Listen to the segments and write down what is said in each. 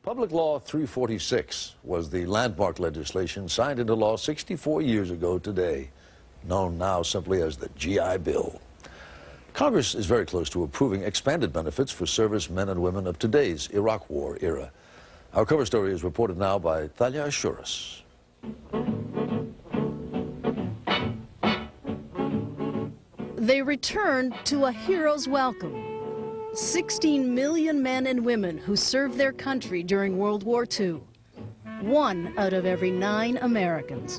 Public Law 346 was the landmark legislation signed into law 64 years ago today, known now simply as the GI Bill. Congress is very close to approving expanded benefits for service men and women of today's Iraq War era. Our cover story is reported now by Thalia Ashuras. They returned to a hero's welcome. 16 million men and women who served their country during World War II. 1 out of every 9 Americans.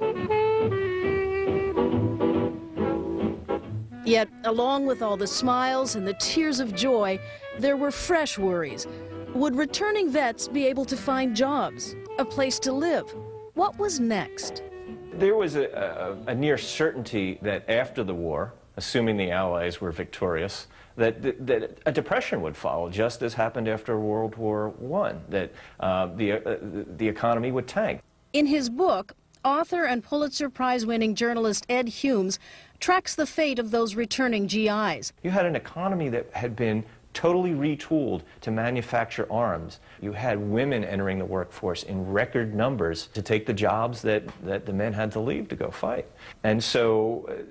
Yet, along with all the smiles and the tears of joy, there were fresh worries. Would returning vets be able to find jobs, a place to live? What was next? There was a near certainty that after the war, assuming the Allies were victorious, that a depression would follow, just as happened after World War I, that the economy would tank. In his book, author and Pulitzer Prize-winning journalist Ed Humes tracks the fate of those returning GIs. You had an economy that had been totally retooled to manufacture arms. You had women entering the workforce in record numbers to take the jobs that the men had to leave to go fight. And so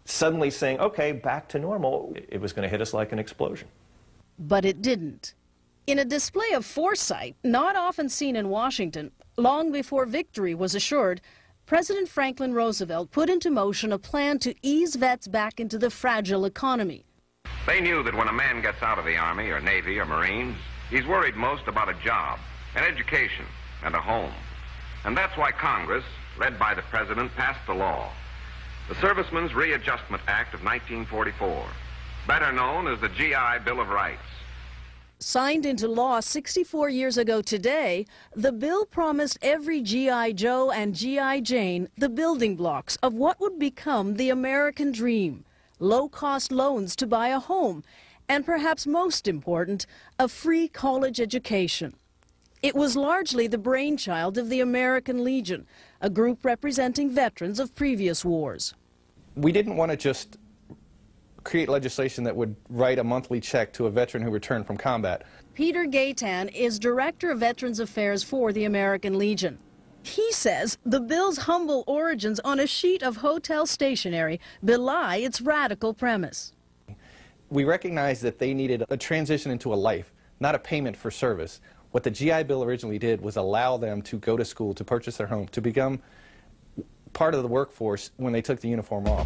suddenly saying, okay, back to normal, it was going to hit us like an explosion. But it didn't. In a display of foresight, not often seen in Washington, long before victory was assured, President Franklin Roosevelt put into motion a plan to ease vets back into the fragile economy. They knew that when a man gets out of the Army or Navy or Marines, he's worried most about a job, an education, and a home. And that's why Congress, led by the President, passed the law. The Servicemen's Readjustment Act of 1944, better known as the GI Bill of Rights. Signed into law 64 years ago today, the bill promised every GI Joe and GI Jane the building blocks of what would become the American dream: low-cost loans to buy a home, and perhaps most important, a free college education. It was largely the brainchild of the American Legion, a group representing veterans of previous wars. We didn't want to just create legislation that would write a monthly check to a veteran who returned from combat. Peter Gaitan is Director of Veterans Affairs for the American Legion. He says the bill's humble origins on a sheet of hotel stationery belie its radical premise. We recognized that they needed a transition into a life, not a payment for service. What the GI Bill originally did was allow them to go to school, to purchase their home, to become part of the workforce when they took the uniform off.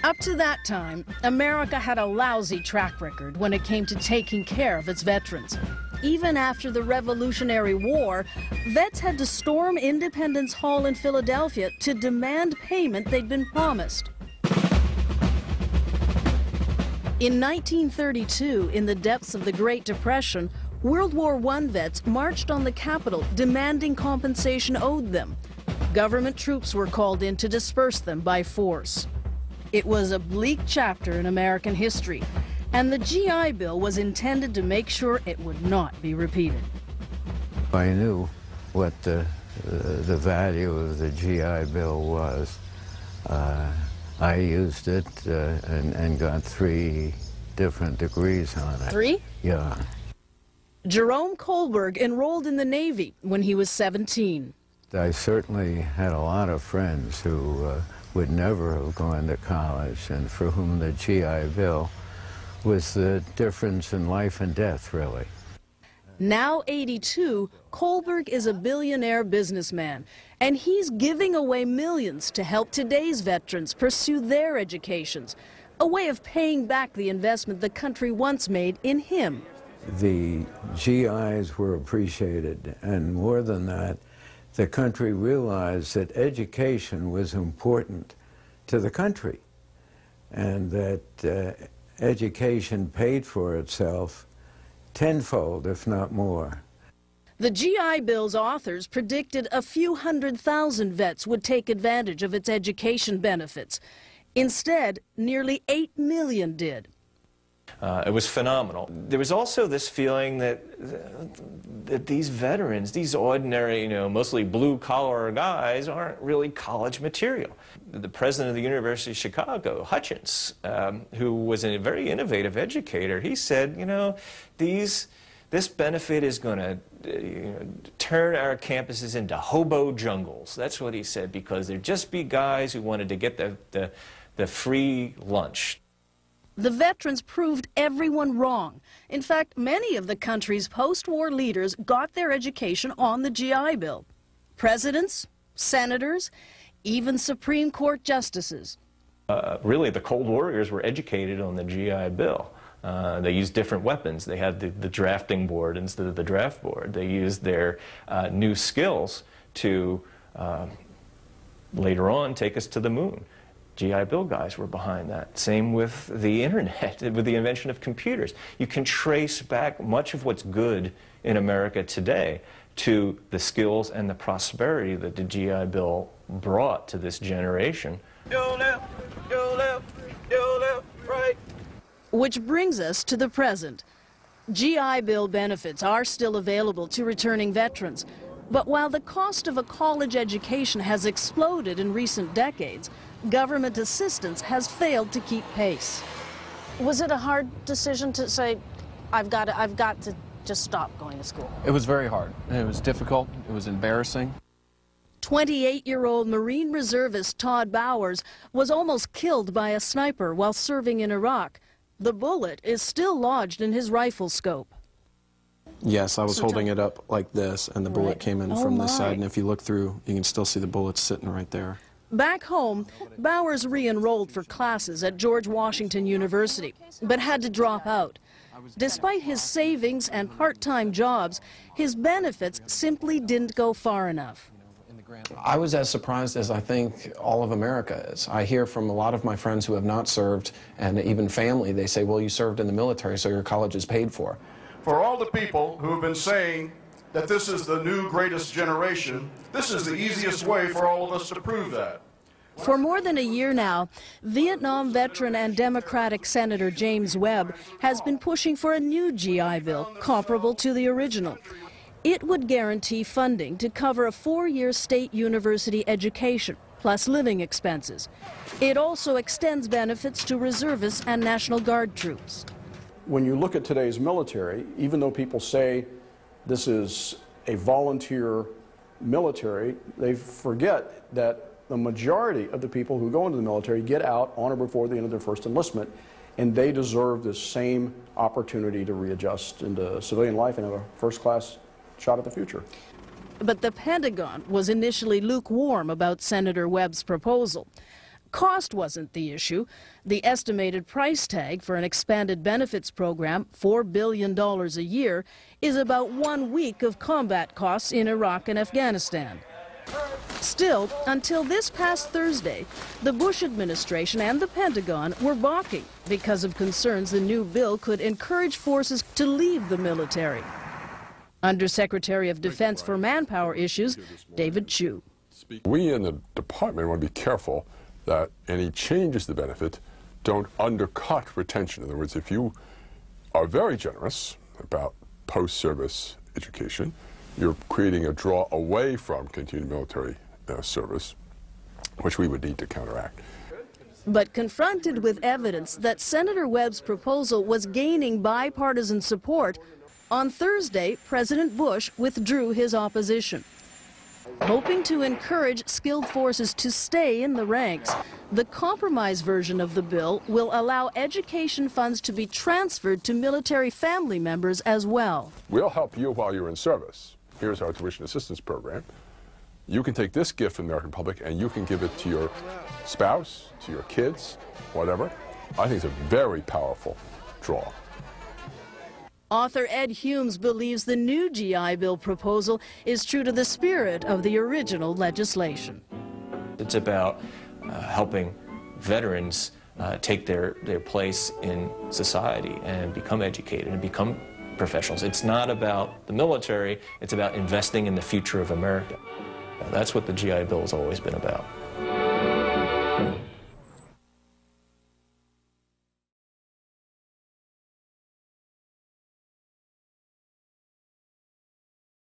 Up to that time, America had a lousy track record when it came to taking care of its veterans. Even after the Revolutionary War, vets had to storm Independence Hall in Philadelphia to demand payment they'd been promised. In 1932, in the depths of the Great Depression, World War I vets marched on the Capitol demanding compensation owed them. Government troops were called in to disperse them by force. It was a bleak chapter in American history, and the GI Bill was intended to make sure it would not be repeated. I knew what the value of the GI Bill was. I used it and got 3 different degrees on it. 3? Yeah. Jerome Kohlberg enrolled in the Navy when he was 17. I certainly had a lot of friends who would never have gone to college and for whom the GI Bill was the difference in life and death, really. Now 82, Kohlberg is a billionaire businessman, and he's giving away millions to help today's veterans pursue their educations, a way of paying back the investment the country once made in him. The GIs were appreciated, and more than that, the country realized that education was important to the country, and that education paid for itself tenfold, if not more. The GI Bill's authors predicted a few 100,000 vets would take advantage of its education benefits. Instead, nearly 8 million did. It was phenomenal. There was also this feeling that these veterans, these ordinary, mostly blue-collar guys, aren't really college material. The president of the University of Chicago, Hutchins, who was a very innovative educator, he said, these This benefit is going to turn our campuses into hobo jungles. That's what he said, because there'd just be guys who wanted to get the free lunch. The veterans proved everyone wrong. In fact, many of the country's post-war leaders got their education on the GI Bill. Presidents, senators, even Supreme Court justices. Really, the Cold Warriors were educated on the GI Bill. They used different weapons. They had the drafting board instead of the draft board. They used their new skills to, later on, take us to the moon. GI Bill guys were behind that. Same with the internet, with the invention of computers. You can trace back much of what's good in America today to the skills and the prosperity that the GI Bill brought to this generation. Go left, right. Which brings us to the present. GI Bill benefits are still available to returning veterans. But while the cost of a college education has exploded in recent decades, government assistance has failed to keep pace. Was it a hard decision to say, I've got to just stop going to school? It was very hard. It was difficult. It was embarrassing. 28-year-old Marine reservist Todd Bowers was almost killed by a sniper while serving in Iraq. The bullet is still lodged in his rifle scope. Yes, I was holding it up like this, and the bullet came in from this side, and if you look through, you can still see the bullets sitting right there. Back home, Bowers re-enrolled for classes at George Washington University, but had to drop out. Despite his savings and part-time jobs, his benefits simply didn't go far enough. I was as surprised as I think all of America is. I hear from a lot of my friends who have not served, and even family, they say, well, you served in the military, so your college is paid for. For all the people who have been saying that this is the new greatest generation, this is the easiest way for all of us to prove that. For more than a year now, Vietnam veteran and Democratic Senator James Webb has been pushing for a new GI Bill comparable to the original. It would guarantee funding to cover a 4-year state university education, plus living expenses. It also extends benefits to reservists and National Guard troops. When you look at today's military, even though people say this is a volunteer military, they forget that the majority of the people who go into the military get out on or before the end of their first enlistment, and they deserve the same opportunity to readjust into civilian life and have a first-class shot at the future. But the Pentagon was initially lukewarm about Senator Webb's proposal. Cost wasn't the issue. The estimated price tag for an expanded benefits program, $4 billion a year, is about 1 week of combat costs in Iraq and Afghanistan. Still, until this past Thursday, the Bush administration and the Pentagon were balking because of concerns the new bill could encourage forces to leave the military. Undersecretary of Defense for Manpower Issues, David Chu. We in the department want to be careful that any changes to the benefit don't undercut retention. In other words, if you are very generous about post-service education, you're creating a draw away from continued military service, which we would need to counteract. But confronted with evidence that Senator Webb's proposal was gaining bipartisan support, on Thursday, President Bush withdrew his opposition. Hoping to encourage skilled forces to stay in the ranks, the compromise version of the bill will allow education funds to be transferred to military family members as well. We'll help you while you're in service. Here's our tuition assistance program. You can take this gift from the American public and you can give it to your spouse, to your kids, whatever. I think it's a very powerful draw. Author Ed Humes believes the new GI Bill proposal is true to the spirit of the original legislation. It's about helping veterans take their place in society and become educated and become professionals. It's not about the military, it's about investing in the future of America. That's what the GI Bill has always been about.